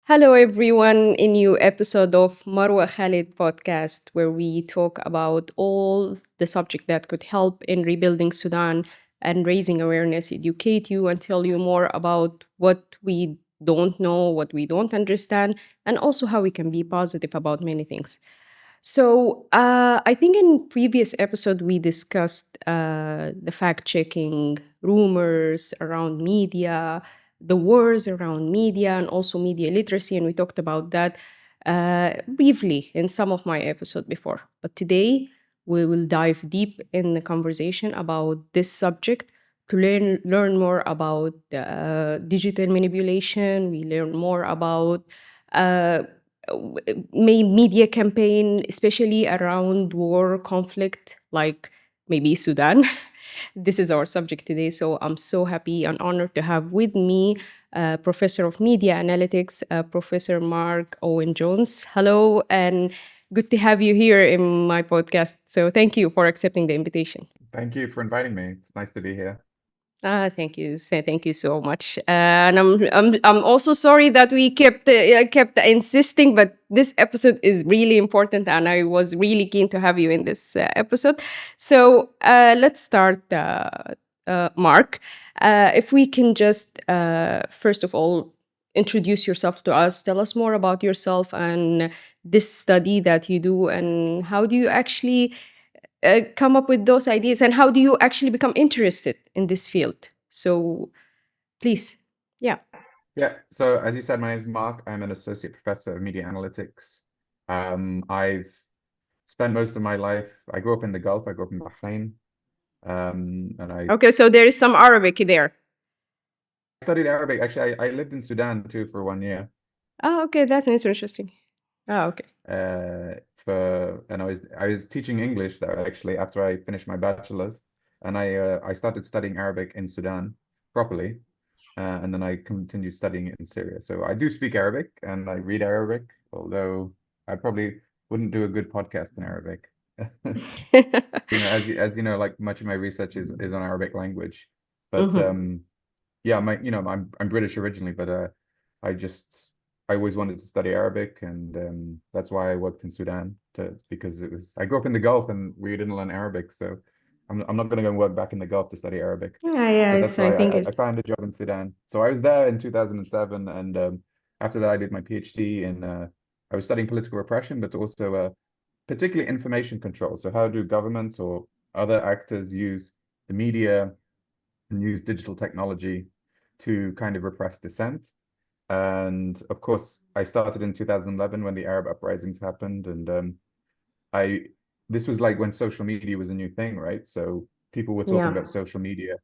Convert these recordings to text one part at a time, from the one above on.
Hello, everyone. A new episode of Marwa Khalid Podcast, where we talk about all the subject that could help in rebuilding Sudan and raising awareness, educate you, and tell you more about what we don't know, what we don't understand, and also how we can be positive about many things. So I think in previous episode we discussed the fact checking, rumors around media, the wars around media, and also media literacy, and we talked about that briefly in some of my episode before. But today we will dive deep in the conversation about this subject to learn more about digital manipulation. We learn more about uh, media campaign, especially around war conflict, like maybe Sudan. This is our subject today. So I'm so happy and honored to have with me Professor of Media Analytics, Professor Marc Owen Jones. Hello, and good to have you here in my podcast. So thank you for accepting the invitation. Thank you for inviting me. It's nice to be here. Thank you. Thank you so much. And I'm also sorry that we kept insisting, but this episode is really important, and I was really keen to have you in this episode. So let's start, Mark. If we can just first of all introduce yourself to us, tell us more about yourself and this study that you do, and how do you actually come up with those ideas, and how do you actually become interested in this field? So please. Yeah. Yeah, so as you said, my name is Mark. I'm an associate professor of media analytics. I've spent most of my life, I grew up in the Gulf, I grew up in Bahrain, and I Okay, so there is some Arabic there. studied Arabic. Actually, I lived in Sudan too for 1 year. Oh, okay, that's interesting. Oh, okay. And I was teaching English there actually after I finished my bachelor's, and I started studying Arabic in Sudan properly. And then I continued studying it in Syria. So I do speak Arabic and I read Arabic, although I probably wouldn't do a good podcast in Arabic. As you know, like much of my research is on Arabic language. But Mhm. yeah, I'm British originally, but I always wanted to study Arabic, and that's why I worked in Sudan because I grew up in the Gulf and we didn't learn Arabic, so I'm not going to go and work back in the Gulf to study Arabic. Yeah, So that's it's I why think I, it's I found a job in Sudan. So I was there in 2007, and after that I did my PhD in I was studying political repression, but also particularly information control. So how do governments or other actors use the media and use digital technology to kind of repress dissent? And of course, I started in 2011 when the Arab uprisings happened, and I this was like when social media was a new thing, right? So people were talking yeah. about social media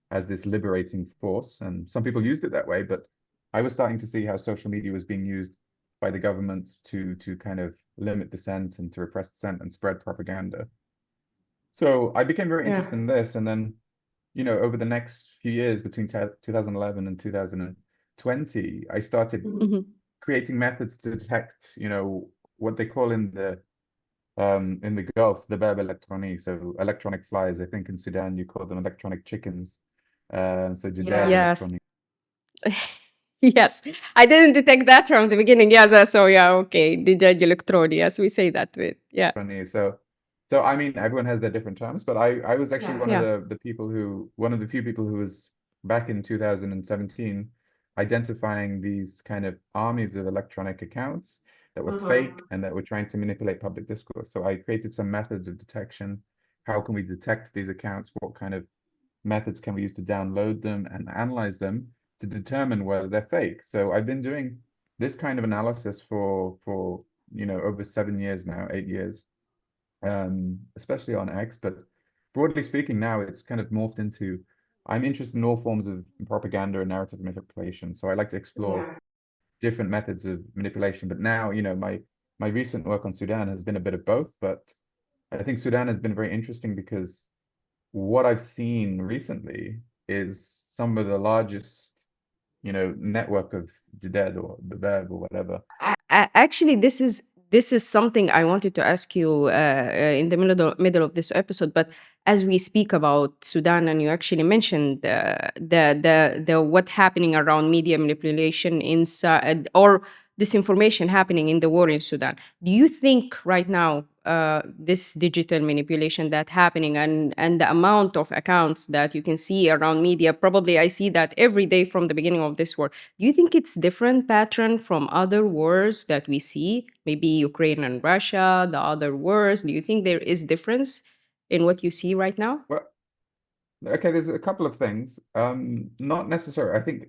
as this liberating force, and some people used it that way, but I was starting to see how social media was being used by the governments to kind of limit dissent and to repress dissent and spread propaganda. So I became very Yeah. interested in this, and then over the next few years between 2011 and 2020, I started Mhm. creating methods to detect, what they call in the Gulf, the Bab electronique, so electronic flies. I think in Sudan you call them electronic chickens. So Jadad Yes. electronic. Yes. I didn't detect that from the beginning. Yes, so yeah, okay. The judge electrode. Yes, we say that with yeah. So I mean, everyone has their different terms, but I was actually one of Yeah. one of the few people who was back in 2017 identifying these kind of armies of electronic accounts that were fake and that were trying to manipulate public discourse. So I created some methods of detection. How can we detect these accounts? What kind of methods can we use to download them and analyze them to determine whether they're fake? So I've been doing this kind of analysis for over 7 years now, 8 years, especially on X. But broadly speaking, now it's kind of morphed into I'm interested in all forms of propaganda and narrative manipulation. So I like to explore different methods of manipulation. But now, my recent work on Sudan has been a bit of both. But I think Sudan has been very interesting because what I've seen recently is some of the largest, network of Jaded or the Bab or whatever. Actually, this is something I wanted to ask you in the middle of this episode. But as we speak about Sudan, and you actually mentioned the what happening around media manipulation inside or disinformation happening in the war in Sudan. Do you think right now this digital manipulation that happening and the amount of accounts that you can see around media, probably I see that every day from the beginning of this war. Do you think it's different pattern from other wars that we see? Maybe Ukraine and Russia, the other wars. Do you think there is difference in what you see right now? Well, okay, there's a couple of things. Not necessarily. I think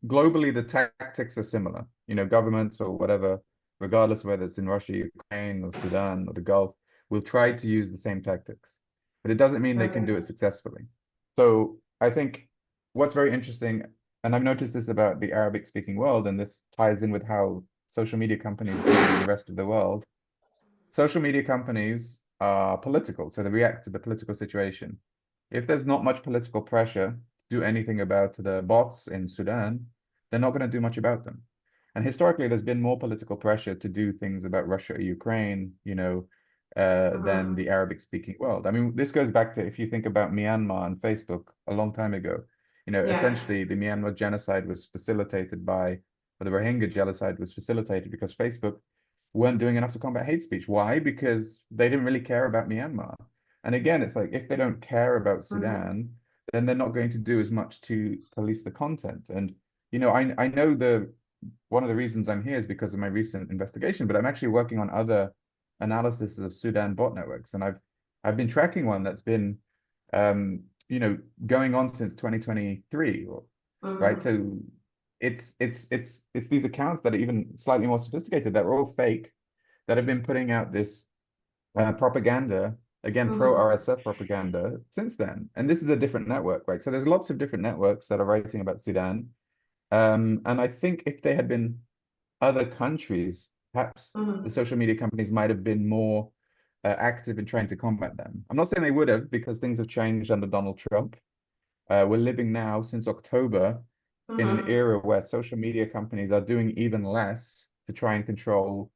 globally the tactics are similar. You know, governments or whatever, regardless of whether it's in Russia, Ukraine, or Sudan, or the Gulf, will try to use the same tactics. But it doesn't mean they can do Right. it successfully. So I think what's very interesting, and I've noticed this about the Arabic speaking world, and this ties in with how social media companies deal with the rest of the world. Social media companies are political, so they react to the political situation. If there's not much political pressure to do anything about the bots in Sudan, they're not going to do much about them. And historically, there's been more political pressure to do things about Russia or Ukraine, than the Arabic speaking world. I mean, this goes back to if you think about Myanmar and Facebook a long time ago, Yeah. essentially the Myanmar genocide was facilitated by, or the Rohingya genocide was facilitated because Facebook weren't doing enough to combat hate speech. Why? Because they didn't really care about Myanmar. And again, it's like if they don't care about Mm-hmm. Sudan, then they're not going to do as much to police the content. And I know the one of the reasons I'm here is because of my recent investigation, but I'm actually working on other analysis of Sudan bot networks, and I've been tracking one that's been going on since 2023, right? Mm-hmm. So it's these accounts that are even slightly more sophisticated that are all fake that have been putting out this propaganda, again, pro Mm-hmm. RSF propaganda since then. And this is a different network, right? So there's lots of different networks that are writing about Sudan. And I think if they had been other countries, perhaps the Mm-hmm. social media companies might have been more active in trying to combat them. I'm not saying they would have because things have changed under Donald Trump. We're living now since October in an Mm-hmm. era where social media companies are doing even less to try and control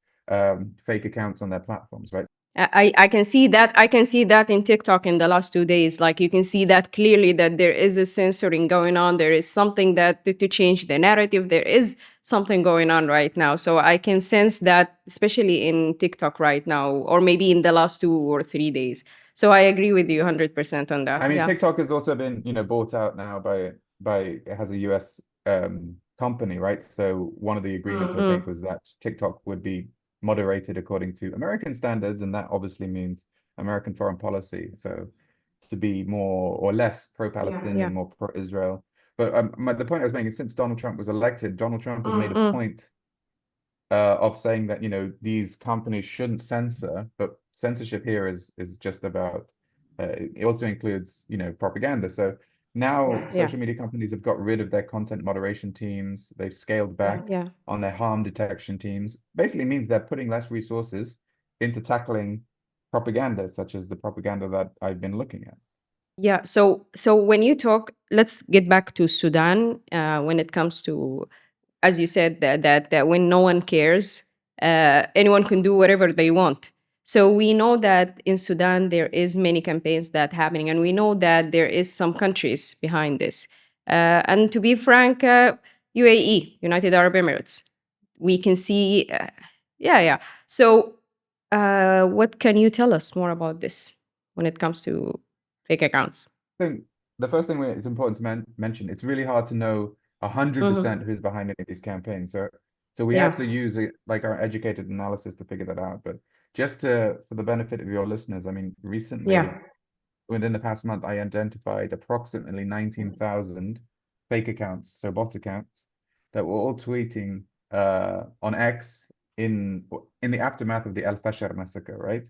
fake accounts on their platforms, right? I can see that. I can see that in TikTok in the last 2 days. Like you can see that clearly that there is a censoring going on. There is something that to change the narrative. There is something going on right now. So I can sense that, especially in TikTok right now, or maybe in the last 2 or 3 days. So I agree with you 100% on that. I mean, Yeah. TikTok has also been, bought out now by it has a US company, right? So one of the agreements I Mm-hmm. think Mm. was that TikTok would be moderated according to American standards, and that obviously means American foreign policy. So to be more or less Yeah. Yeah. pro-Palestinian, more pro-Israel. But the point I was making is since Donald Trump was elected, Donald Trump has made a Mm. Mm. point of saying that these companies shouldn't censor, but censorship here is just about it also includes propaganda. So now Yeah. Yeah. social media companies have got rid of their content moderation teams. They've scaled Yeah. back Yeah. on their harm detection teams. Basically means they're putting less resources into tackling propaganda, such as the propaganda that I've been looking at. Yeah. So when you talk, let's get back to Sudan. When it comes to, as you said, that when no one cares, anyone can do whatever they want. So we know that in Sudan there is many campaigns that happening, and we know that there is some countries behind this. And to be frank, UAE, United Arab Emirates, we can see. Yeah, yeah. So, what can you tell us more about this when it comes to fake accounts? I think the first thing it's important to mention, it's really hard to know Hmm. 100% who's behind any of these campaigns. So we have Yeah, to use like our educated analysis to figure that out. But just for the benefit of your listeners, I mean, yeah, recently, within the past month, I identified approximately 19,000 fake accounts, so bot accounts, that were all tweeting on X in the aftermath of the Al Fashar massacre, right?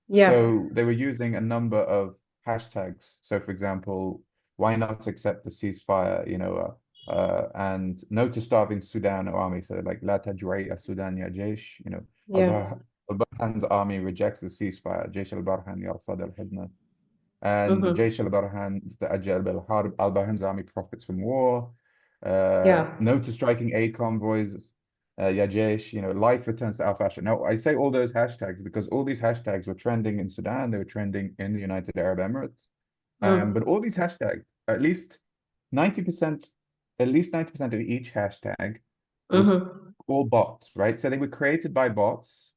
yeah, So they were using a number of hashtags. So, for example, why not accept the ceasefire? And no to starving Sudan army. So, like, لا تجوعي السودان يا جيش. yeah, Al-Burhan's army rejects the ceasefire. جيش البرهان يرفض الهدنة. And hmm, جيش البرهان تأجل بالحرب. Al-Burhan's army profits from war. yeah, No to striking aid convoys. Yajesh, life returns to Al Fasher. Now, I say all those hashtags because all these hashtags were trending in Sudan, they were trending in the United Arab Emirates. But all these hashtags, at least 90%, at least 90% of each hashtag was Mm-hmm. all bots, right? So they were created by bots.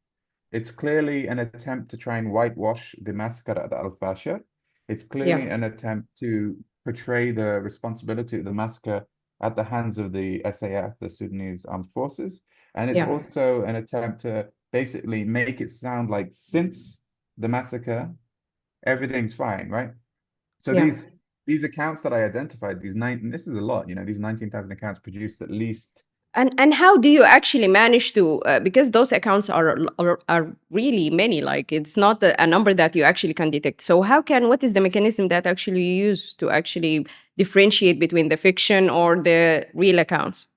It's clearly an attempt to try and whitewash the massacre at Al-Fasher. It's clearly Yeah. an attempt to portray the responsibility of the massacre at the hands of the SAF, the Sudanese Armed Forces. And it's Yeah. also an attempt to basically make it sound like since the massacre, everything's fine, right? So Yeah. these accounts that I identified, these nine, and this is a lot, these 19,000 accounts produced at least. And how do you actually manage to because those accounts are really many, like it's not a number that you actually can detect. So what is the mechanism that actually you use to actually differentiate between the fiction or the real accounts?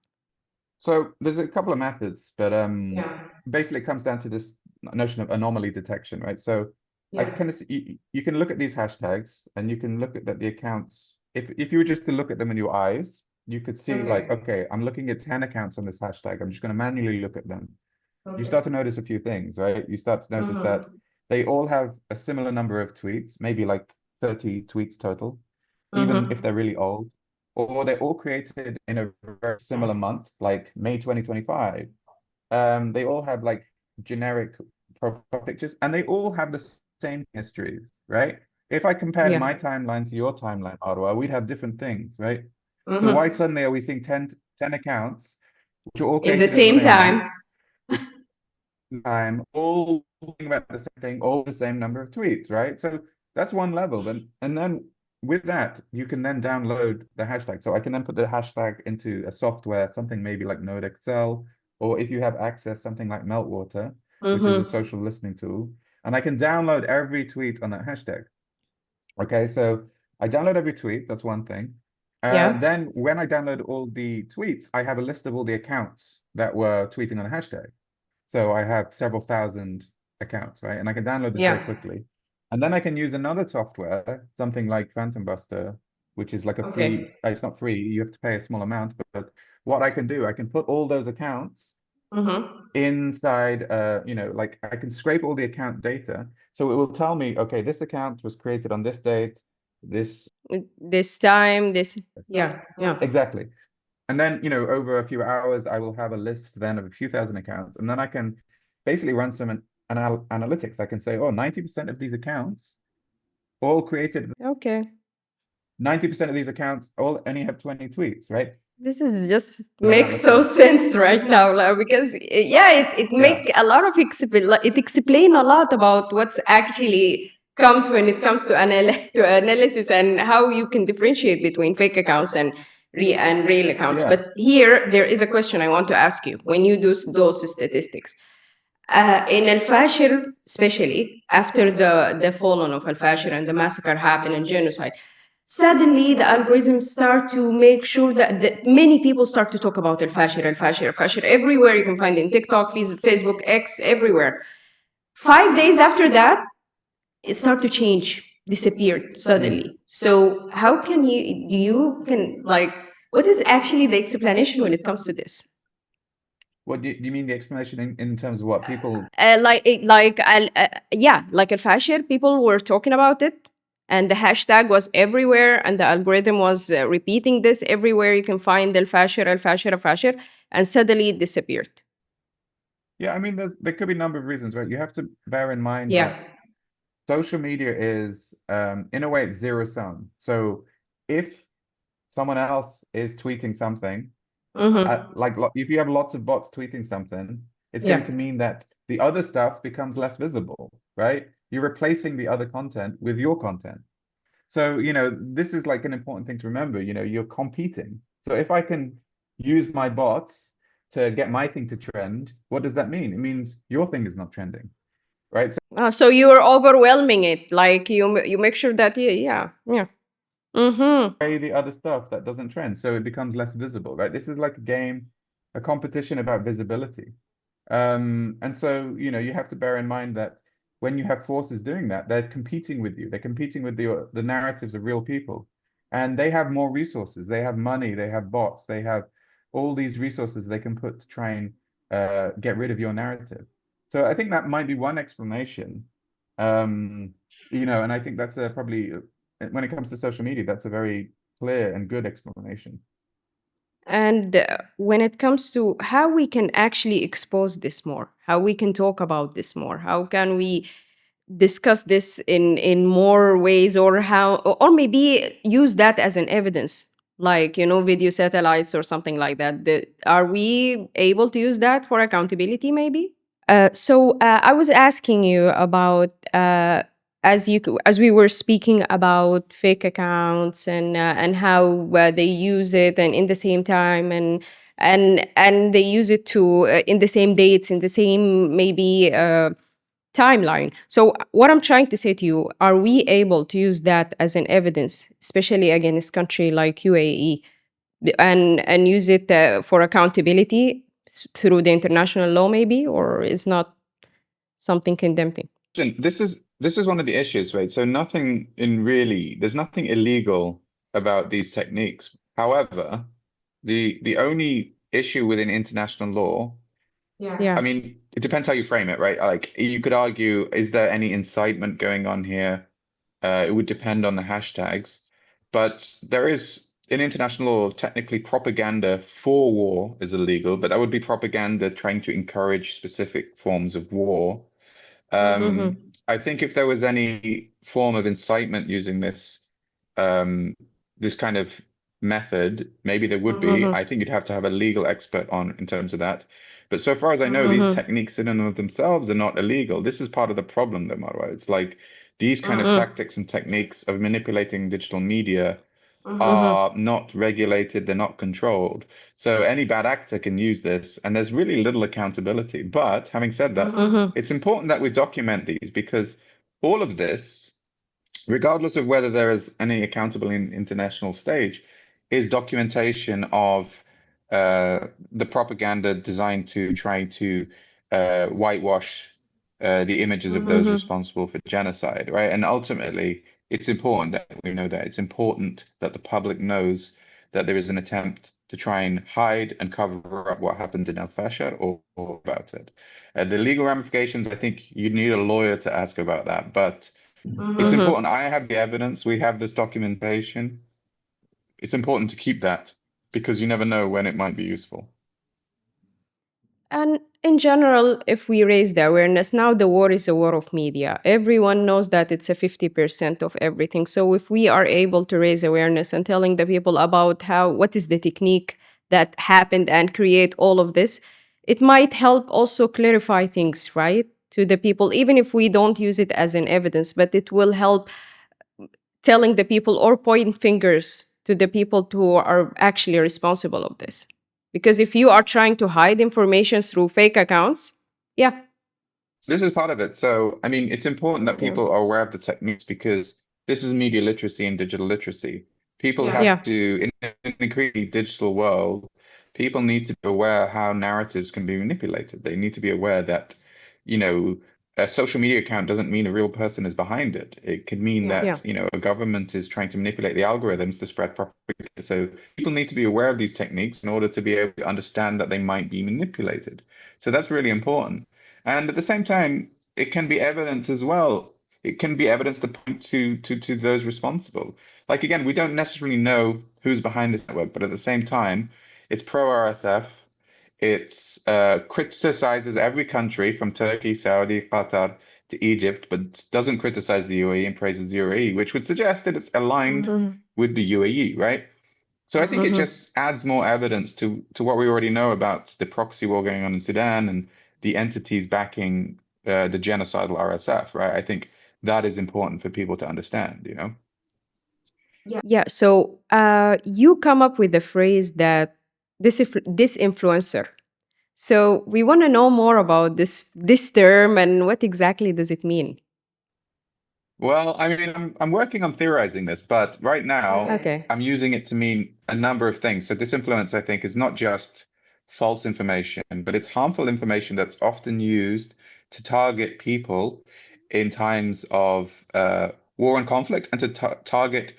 So there's a couple of methods, but Yeah. basically it comes down to this notion of anomaly detection, right? So I Yeah. kind of you can look at these hashtags and you can look at that the accounts. If you were just to look at them in your eyes, you could see like, Okay. okay, I'm looking at 10 accounts on this hashtag. I'm just going to manually look at them. You Okay. start to notice a few things, right? You start to notice that Mm-hmm. they all have a similar number of tweets, maybe like 30 tweets total, even if Mm-hmm. they're really old, or they're all created in a very similar month, like May 2025. They all have like generic profile pictures, and they all have the same histories, right? If I compared Yeah. my timeline to your timeline, Marwa, we'd have different things, right? So why Mm-hmm. suddenly are we seeing 10 accounts, which are all In the created in the same same month, time. time, all talking about the same thing, all the same number of tweets, right? So that's one level. And then with that, you can then download the hashtag. So I can then put the hashtag into a software, something maybe like Node Excel, or if you have access, something like Meltwater, which is a Mm-hmm. social listening tool. And I can download every tweet on that hashtag. Okay, so I download every tweet. That's one thing. Yeah. Then when I download all the tweets, I have a list of all the accounts that were tweeting on a hashtag. So I have several thousand accounts, right? And I can download this very Yeah. quickly. And then I can use another software, something like Phantom Buster, which is like a free, Okay. it's not free, you have to pay a small amount, but what I can do, I can put all those accounts Mm-hmm. inside, like I can scrape all the account data. So it will tell me, okay, this account was created on this date, this, This time, this. Yeah. Yeah. exactly. And then, over a few hours, I will have a list then of a few thousand accounts. And then I can basically run some analytics. I can say, oh, 90% of these accounts all created, Okay. 90% of these accounts all only have 20 tweets, right? This is just And then makes let's so say, sense right now, like, because yeah, it yeah, make a lot of it explain a lot about what's actually comes when it comes to to analysis and how you can differentiate between fake accounts and real accounts. yeah. But here there is a question I want to ask you: when you do those statistics, in Al Fashir, especially after the fallen of Al Fashir and the massacre happened and genocide, suddenly the algorithms start to make sure that many people start to talk about Al Fashir, Al Fashir, Al Fashir everywhere. You can find it in TikTok, Facebook, X, everywhere. 5 days after that, it started to change, disappeared Mm. suddenly. So how can you can like what is actually the explanation when it comes to this? What do you mean the explanation in terms of what people? Yeah, like Al Fashir, people were talking about it, and the hashtag was everywhere, and the algorithm was repeating this everywhere. You can find Al Fashir, Al Fashir, Al Fashir, and suddenly it disappeared. Yeah, I mean, there could be a number of reasons, right? You have to bear in mind Yeah. that social media is, in a way, it's zero sum. So if someone else is tweeting something, Mm-hmm. if you have lots of bots tweeting something, it's going to Yeah. mean that the other stuff becomes less visible, right? You're replacing the other content with your content. So, this is like an important thing to remember. You're competing. So if I can use my bots to get my thing to trend, what does that mean? It means your thing is not trending, right? So So you're overwhelming it. Like you make sure that yeah, yeah. Mm-hmm. the other stuff that doesn't trend, so it becomes less visible, right? This is like a game, a competition about visibility. And so, you have to bear in mind that when you have forces doing that, they're competing with you. They're competing with the narratives of real people. And they have more resources. They have money, they have bots, they have all these resources they can put to try and get rid of your narrative. So I think that might be one explanation. And I think that's probably when it comes to social media, that's a very clear and good explanation. And when it comes to how we can actually expose this more, how we can talk about this more, how can we discuss this in more ways, or how, or maybe use that as an evidence, like, video satellites or something like that. Are we able to use that for accountability, maybe? So I was asking you about, as we were speaking about fake accounts, and how they use it, and in the same time, and they use it to, in the same dates, in the same, maybe, timeline. So what I'm trying to say to you, are we able to use that as an evidence, especially against country like UAE, and use it for accountability through the international law, maybe, or is not something condemning? This is one of the issues, right? So there's nothing illegal about these techniques. However, the only issue within international law, Yeah. I mean, it depends how you frame it, right? Like you could argue, is there any incitement going on here? It would depend on the hashtags, but there is in international law, technically propaganda for war is illegal, but that would be propaganda trying to encourage specific forms of war. Mm-hmm. Um, I think if there was any form of incitement using um, this kind of method, maybe there would be. Mm-hmm. I think you'd have to have a legal expert on in terms of that. But so far as I know, these Mm-hmm. techniques in and of themselves are not illegal. This is part of the problem, though, Marwa. It's like these kind of Mm-hmm. tactics and techniques of manipulating digital media Mm-hmm. are not regulated, they're not controlled. So any bad actor can use this, and there's really little accountability. But having said that, Mm-hmm. it's important that we document these because all of this, regardless of whether there is any accountable in international stage, is documentation of the propaganda designed to try to whitewash the images of those Mm-hmm. responsible for genocide, right? And ultimately, it's important that we know that. It's important that the public knows that there is an attempt to try and hide and cover up what happened in El Fasher or about it. The legal ramifications, I think you need a lawyer to ask about that, but it's Mm-hmm. important. I have the evidence. We have this documentation. It's important to keep that because you never know when it might be useful. And in general, if we raise the awareness, now the war is a war of media. Everyone knows that it's a 50% of everything. So if we are able to raise awareness and telling the people about what is the technique that happened and create all of this, it might help also clarify things, right? To the people, even if we don't use it as an evidence, but it will help telling the people, or point fingers to the people who are actually responsible of this. Because if you are trying to hide information through fake accounts, yeah. This is part of it. So, I mean, it's important that Yeah. people are aware of the techniques because this is media literacy and digital literacy. People Yeah. have to, in an increasingly digital world, people need to be aware how narratives can be manipulated. They need to be aware that, you know, a social media account doesn't mean a real person is behind it. It could mean Yeah. that, a government is trying to manipulate the algorithms to spread propaganda. So people need to be aware of these techniques in order to be able to understand that they might be manipulated. So that's really important. And at the same time, it can be evidence as well. It can be evidence to point to those responsible. Like again, we don't necessarily know who's behind this network, but at the same time, it's pro RSF. It's criticizes every country from Turkey, Saudi, Qatar to Egypt, but doesn't criticize the UAE and praises the UAE, which would suggest that it's aligned Mhm. with the UAE, right? So I think it Mhm. just adds more evidence to what we already know about the proxy war going on in Sudan and the entities backing the genocidal RSF, right? I think that is important for people to understand. Yeah. So you come up with the phrase that disinfluencer. So we want to know more about this term, and what exactly does it mean? Well, I mean, I'm working on theorizing this, but right now Okay. I'm using it to mean a number of things. So disinfluence, I think, is not just false information, but it's harmful information that's often used to target people in times of war and conflict and to target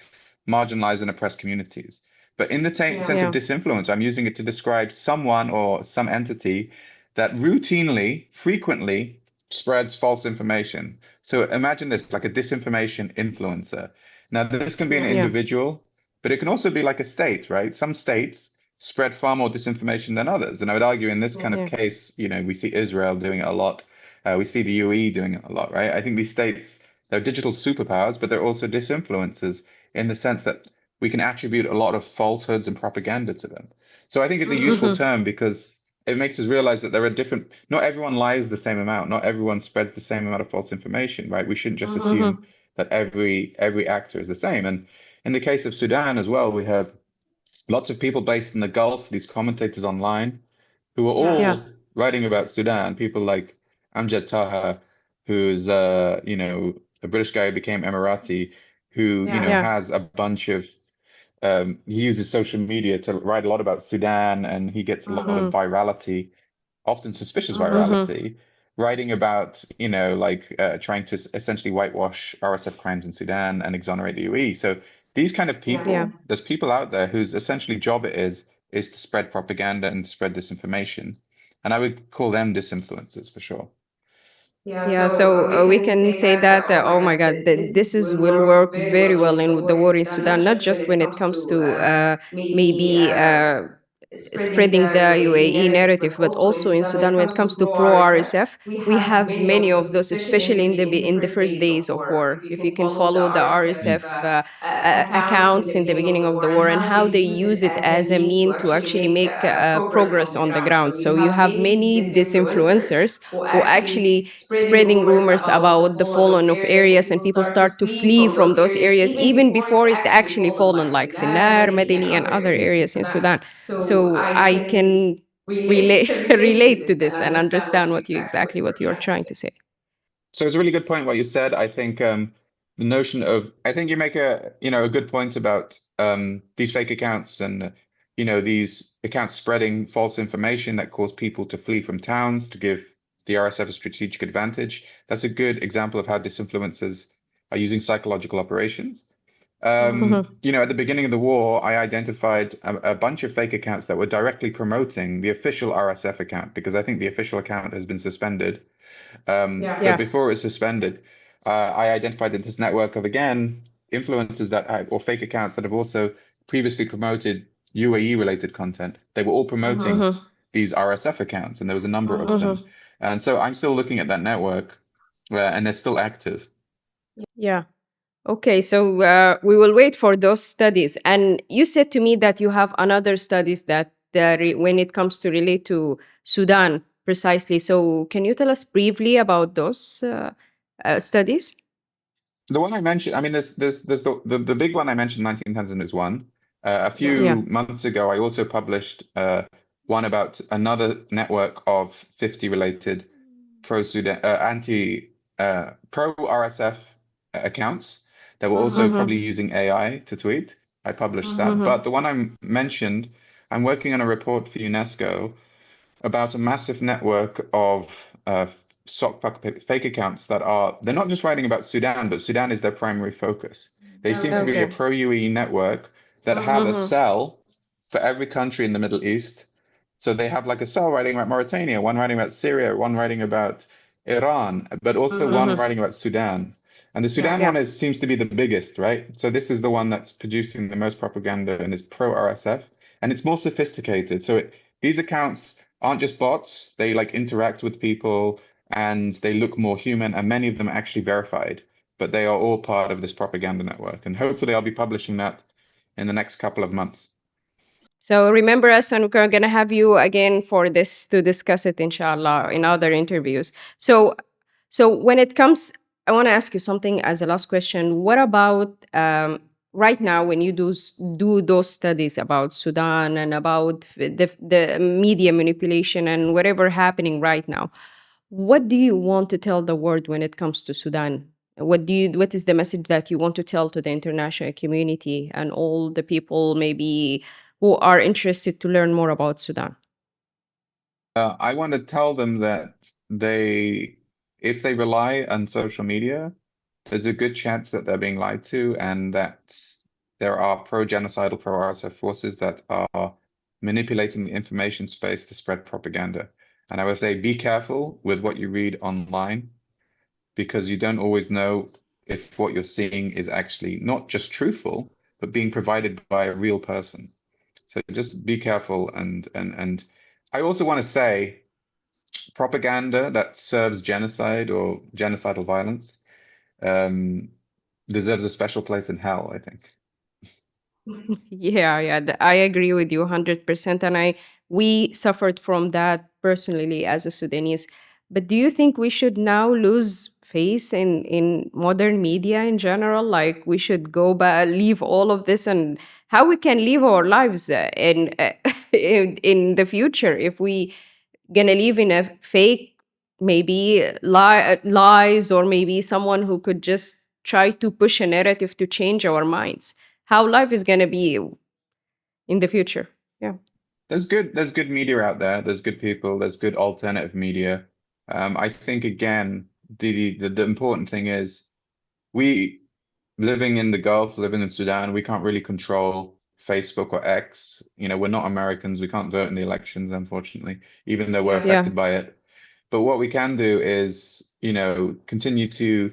marginalized and oppressed communities. But in the sense of Yeah. disinfluence, I'm using it to describe someone or some entity that routinely, frequently spreads false information. So imagine this like a disinformation influencer. Now, this can be an Yeah. individual, but it can also be like a state, right? Some states spread far more disinformation than others. And I would argue in this kind of Yeah. case, we see Israel doing it a lot. We see the UAE doing it a lot, right? I think these states, they're digital superpowers, but they're also disinfluencers in the sense that we can attribute a lot of falsehoods and propaganda to them. So I think it's a useful Mhm. term because it makes us realize that there are different, not everyone lies the same amount, not everyone spreads the same amount of false information, right? We shouldn't just assume Mhm. that every actor is the same. And in the case of Sudan as well, we have lots of people based in the Gulf, these commentators online, who are Yeah. all writing about Sudan. People like Amjad Taha, who's a British guy who became Emirati, who Yeah. has a bunch of he uses social media to write a lot about Sudan, and he gets a lot of Mhm. virality, often suspicious Mhm. virality, writing about, like trying to essentially whitewash RSF crimes in Sudan and exonerate the UAE. So these kind of Yeah. people, there's people out there whose essentially job it is to spread propaganda and to spread disinformation. And I would call them disinfluencers for sure. Yeah, so we can say that, oh my God, this is will work very well in the war in Sudan, not just when it comes to maybe spreading the UAE narrative, but also in Sudan when it comes to pro RSF. We have many of those, especially in the first days of war. If you can follow the Mm. RSF accounts in the beginning of the war and how they use it as a mean to actually make progress on the ground. So you have many disinfluencers who actually spreading rumors about the fallen of areas, and people start to flee from those areas even before it actually fallen, like Sinar, Medini, and other areas in Sudan. So I can relate relate to this and understand what you're trying to say. So it's a really good point what you said. I think the notion of I think you make a good point about these fake accounts and these accounts spreading false information that cause people to flee from towns to give the RSF a strategic advantage. That's a good example of how disinfluencers are using psychological operations. Mhm. At the beginning of the war, I identified a bunch of fake accounts that were directly promoting the official RSF account because I think the official account has been suspended. But Yeah. before it was suspended, I identified that this network of, again, influencers or fake accounts that have also previously promoted UAE related content. They were all promoting Mhm. these RSF accounts, and there was a number of them. Mhm. And so I'm still looking at that network, and they're still active. Yeah. Okay, so we will wait for those studies. And you said to me that you have another studies that when it comes to relate to Sudan precisely. So can you tell us briefly about those studies? The one I mentioned, I mean, there's the big one I mentioned, 19,000 is one. A Yeah. few months ago, I also published one about another network of 50 related pro-Sudan, pro-RSF accounts that were also Mm-hmm. probably using AI to tweet. I published that. Mm-hmm. But the one I mentioned, I'm working on a report for UNESCO about a massive network of fake accounts they're not just writing about Sudan, but Sudan is their primary focus. They seem to be a Okay. pro-UAE network that have a Mm-hmm. cell for every country in the Middle East. So they have like a cell writing about Mauritania, one writing about Syria, one writing about Iran, but also one Mm-hmm. writing about Sudan. And the Sudan Yeah. one seems to be the biggest, right? So this is the one that's producing the most propaganda and is pro-RSF, and it's more sophisticated. These accounts aren't just bots. They like interact with people and they look more human, and many of them are actually verified, but they are all part of this propaganda network. And hopefully I'll be publishing that in the next couple of months. So remember us, and we're gonna have you again for this to discuss it, inshallah, in other interviews. So when it comes, I want to ask you something as a last question. What about right now when you do those studies about Sudan and about the media manipulation and whatever happening right now? What do you want to tell the world when it comes to Sudan? What is the message that you want to tell to the international community and all the people maybe who are interested to learn more about Sudan? I want to tell them that if they rely on social media, there's a good chance that they're being lied to, and that there are pro-genocidal, pro-RSF forces that are manipulating the information space to spread propaganda. And I would say be careful with what you read online because you don't always know if what you're seeing is actually not just truthful, but being provided by a real person. So just be careful. And I also want to say propaganda that serves genocide or genocidal violence um, deserves a special place in hell, I think. Yeah, yeah, I agree with you 100%. And we suffered from that personally as a Sudanese. But do you think we should now lose faith in modern media in general? Like we should go back, leave all of this, and how we can live our lives in the future if we gonna live in a fake, maybe lies, or maybe someone who could just try to push a narrative to change our minds, how life is gonna be in the future. Yeah. There's good media out there. There's good people. There's good alternative media. I think again, the important thing is we living in the Gulf, living in Sudan, we can't really control Facebook or X. You know, we're not Americans. We can't vote in the elections, unfortunately, even though we're Yeah. affected by it. But what we can do is, continue to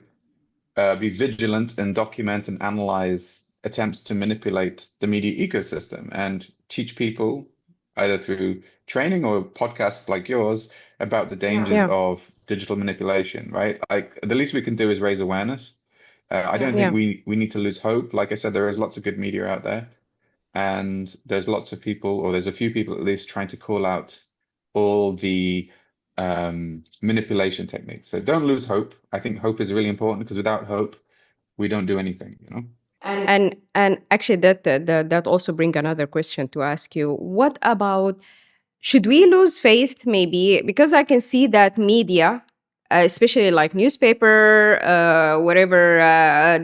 be vigilant and document and analyze attempts to manipulate the media ecosystem and teach people either through training or podcasts like yours about the dangers Yeah. of digital manipulation, right? Like the least we can do is raise awareness. I don't think Yeah. we need to lose hope. Like I said, there is lots of good media out there, and there's lots of people, or there's a few people at least, trying to call out all the manipulation techniques. So don't lose hope. I think hope is really important because without hope, we don't do anything, you know? And actually that also bring another question to ask you. What about, should we lose faith maybe, because I can see that media, especially like newspaper, whatever,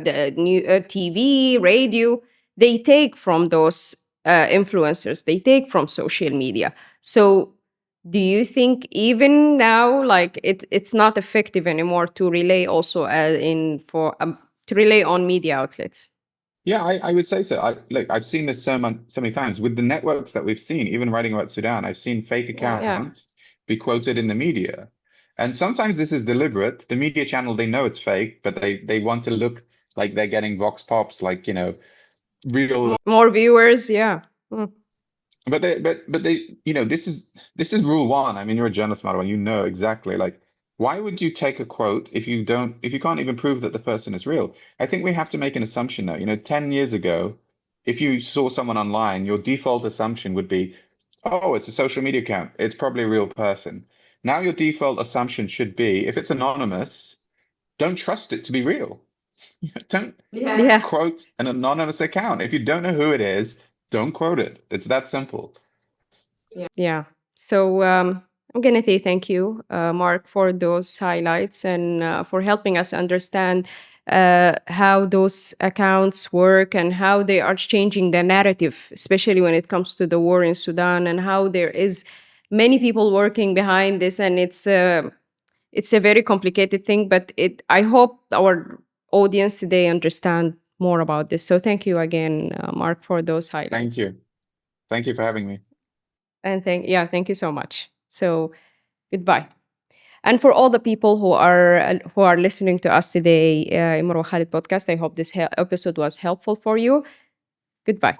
the new TV, radio, they take from those influencers, they take from social media. So do you think even now, like it's not effective anymore to rely also in for to rely on media outlets? Yeah, I would say so. I've seen this so many times with the networks that we've seen, even writing about Sudan, I've seen fake Yeah. accounts be quoted in the media. And sometimes this is deliberate. The media channel, they know it's fake, but they want to look like they're getting vox pops, like, real. More viewers, yeah. Mm. But this is rule one. I mean, you're a journalist, Marwa, you know exactly. Like, why would you take a quote if you can't even prove that the person is real? I think we have to make an assumption now. 10 years ago, if you saw someone online, your default assumption would be, oh, it's a social media account. It's probably a real person. Now your default assumption should be, if it's anonymous, don't trust it to be real. Don't Yeah. quote an anonymous account. If you don't know who it is, don't quote it. It's that simple. Yeah. So I'm going to say thank you, Mark, for those highlights and for helping us understand how those accounts work and how they are changing the narrative, especially when it comes to the war in Sudan, and how there is many people working behind this. And it's a very complicated thing, but I hope our audience today understand more about this. So thank you again, Mark, for those Thank highlights. you. Thank you for having me. And thank you so much. So goodbye. And for all the people who are listening to us today in Marwa Khalid Podcast, I hope this episode was helpful for you. Goodbye.